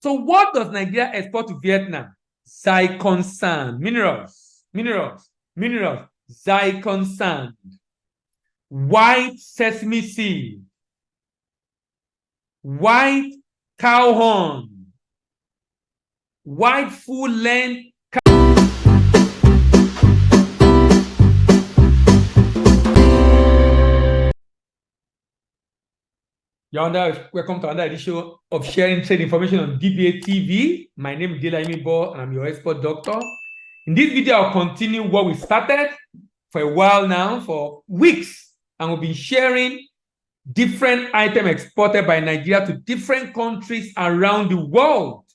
So what does Nigeria export to Vietnam? Zircon sand, minerals, zircon sand, white sesame seed, white cow horn, white full-length. Welcome to another edition of Sharing Trade Information on DBA TV. My name is Delaimi Bo, and I'm your export doctor. In this video, I'll continue what we started for a while now, for weeks, and we'll be sharing different items exported by Nigeria to different countries around the world.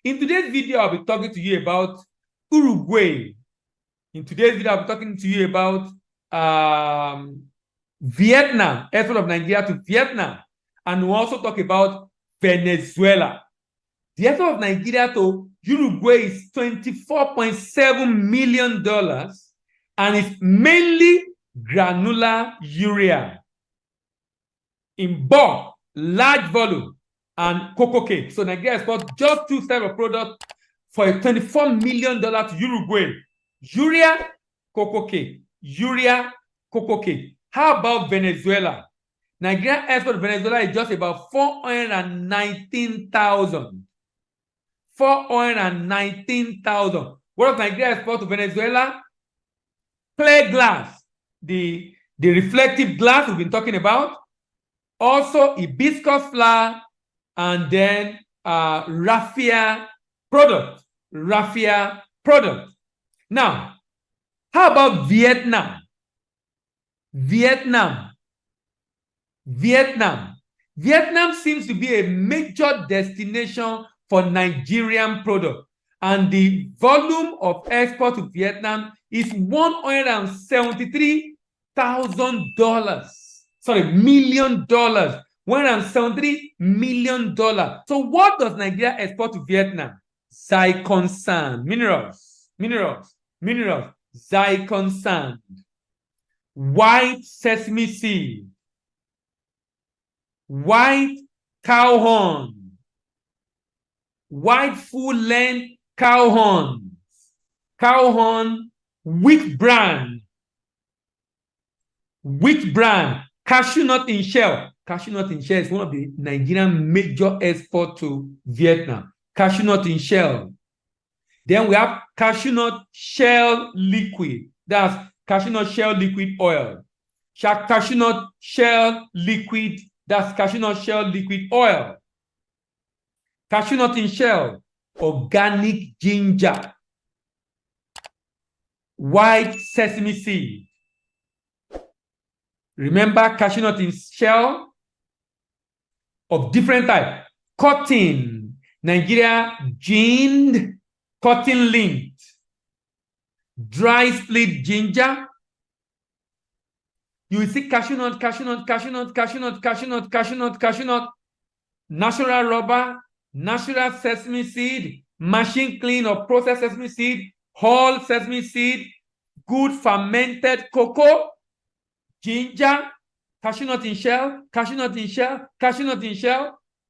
In today's video, I'll be talking to you about Uruguay. In today's video, I'll be talking to you about Vietnam, export of Nigeria to Vietnam. And we'll also talk about Venezuela. The export of Nigeria to Uruguay is $24.7 million, and it's mainly granular urea in bulk, large volume, and cocoa cake. So Nigeria exports just two types of products for a $24 million to Uruguay. Urea, cocoa cake. Urea, cocoa cake. How about Venezuela? Nigeria export to Venezuela is just about 419,000. 419,000. What does Nigeria export to Venezuela? Clear glass, the reflective glass we've been talking about. Also, hibiscus flower, and then raffia product. Raffia product. Now, how about Vietnam? Vietnam seems to be a major destination for Nigerian product, and the volume of export to Vietnam is $173,000. Sorry, $1 million. $173 million. So what does Nigeria export to Vietnam? Zircon sand, minerals, zircon sand, white sesame seed, white cow horn, white full-length cow horn, wheat bran, cashew nut in shell. Cashew nut in shell is one of the Nigerian major exports to Vietnam. Cashew nut in shell. Then we have cashew nut shell liquid. That's cashew nut shell liquid oil. Cashew nut shell liquid. That's cashew nut shell liquid oil. Cashew nut in shell, organic ginger, white sesame seed. Remember, cashew nut in shell of different type. Cotton, Nigeria ginned cotton lint, dry split ginger. You will see cashew nut, natural rubber, natural sesame seed, machine clean or processed sesame seed, whole sesame seed, good fermented cocoa, ginger, cashew nut in shell,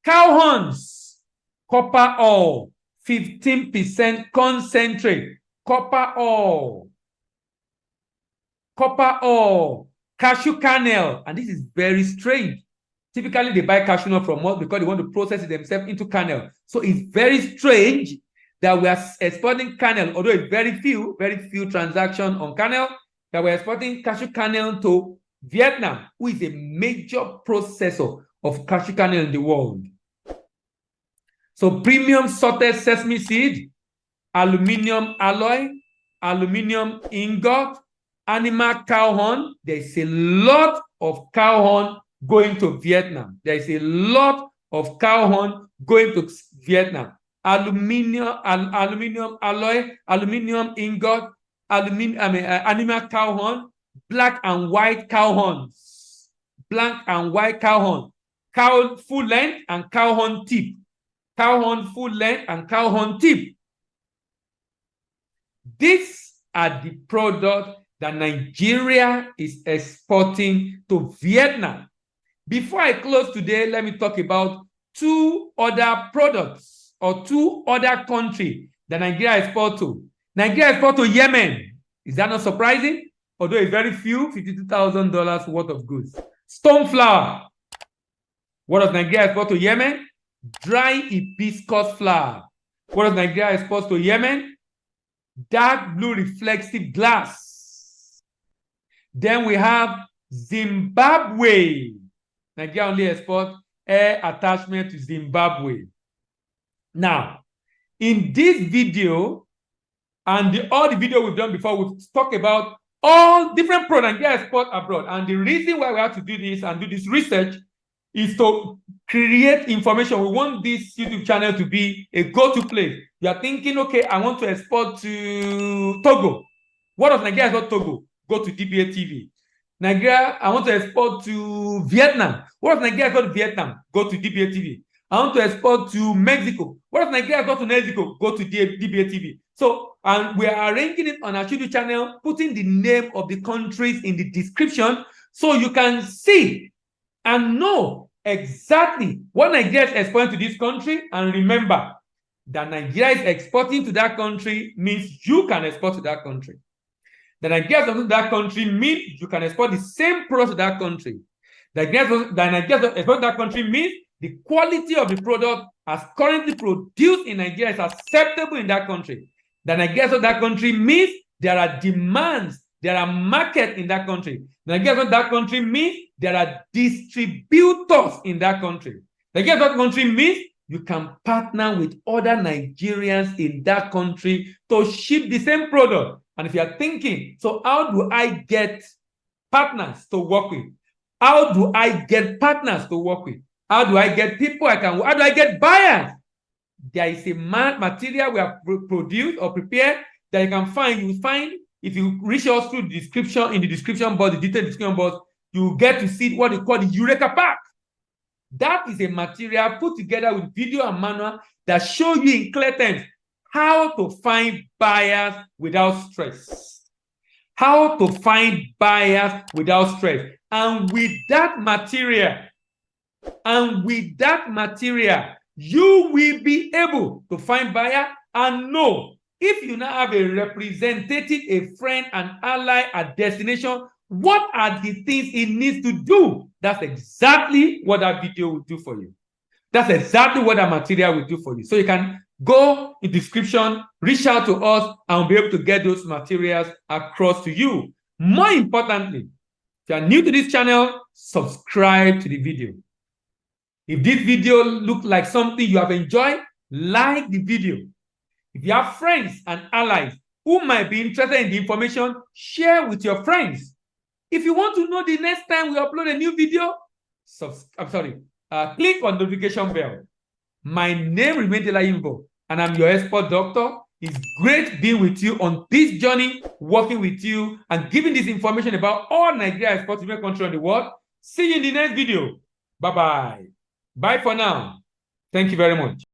cow horns, copper ore, 15% concentrate, copper ore, cashew kernel, and this is very strange. Typically, they buy cashew nut from us because they want to process it themselves into kernel. So it's very strange that we are exporting kernel, although it's very few transactions on kernel, that we're exporting cashew kernel to Vietnam, who is a major processor of cashew kernel in the world. So premium sorted sesame seed, aluminum alloy, aluminum ingot, animal cow horn. There's a lot of cow horn going to Vietnam. There is a lot of cow horn going to Vietnam. Aluminum alloy, aluminum ingot, animal cow horn, black and white cow horns, cow full length and cow horn tip, full length and cow horn tip. These are the products that Nigeria is exporting to Vietnam. Before I close today, let me talk about two other products or two other countries that Nigeria export to. Nigeria export to Yemen. Is that not surprising? Although it's very few, $52,000 worth of goods. Stone flour. What does Nigeria export to Yemen? Dry hibiscus flour. What does Nigeria export to Yemen? Dark blue reflective glass. Then we have Zimbabwe. Nigeria only exports air attachment to Zimbabwe. Now, in this video and all the video we've done before, we've talked about all different products Nigeria export abroad. And the reason why we have to do this and do this research is to create information. We want this YouTube channel to be a go-to place. You are thinking, okay, I want to export to Togo. What does Nigeria export to Togo? Go to DBA TV. Nigeria, I want to export to Vietnam. What does Nigeria export to Vietnam? Go to DBA TV. I want to export to Mexico. What does Nigeria export to Mexico? Go to DBA TV. So, and we are arranging it on our YouTube channel, putting the name of the countries in the description so you can see and know exactly what Nigeria is exporting to this country. And remember that Nigeria is exporting to that country means you can export to that country. That Nigeria is exporting to that country means you can export the same product to that country. That Nigeria is exporting to that country means the quality of the product as currently produced in Nigeria is acceptable in that country. That Nigeria is exporting to that country means there are demands, there are markets in that country. Nigeria in that country means there are distributors in that country. Nigeria in that country means you can partner with other Nigerians in that country to ship the same product. And if you are thinking, so how do I get partners to work with? How do I get partners to work with? How do I get people how do I get buyers? There is a material we have produced or prepared that you can find. You will find if you reach us through the description, in the description box, the detailed description box, you get to see what they call the Eureka Pack. That is a material put together with video and manual that show you in clear terms how to find buyers without stress. How to find buyers without stress. And with that material, you will be able to find buyer and know if you now have a representative, a friend, an ally, a destination, what are the things it needs to do? That's exactly what that video will do for you. That's exactly what that material will do for you. So you can go in the description, reach out to us, and we'll be able to get those materials across to you. More importantly, if you are new to this channel, subscribe to the video. If this video looks like something you have enjoyed, like the video. If you have friends and allies who might be interested in the information, share with your friends. If you want to know the next time we upload a new video, click on the notification bell. My name remains Delayimbo, and I'm your export doctor. It's great being with you on this journey, working with you and giving this information about all Nigeria exports to different countries in the world. See you in the next video. Bye-bye. Bye for now. Thank you very much.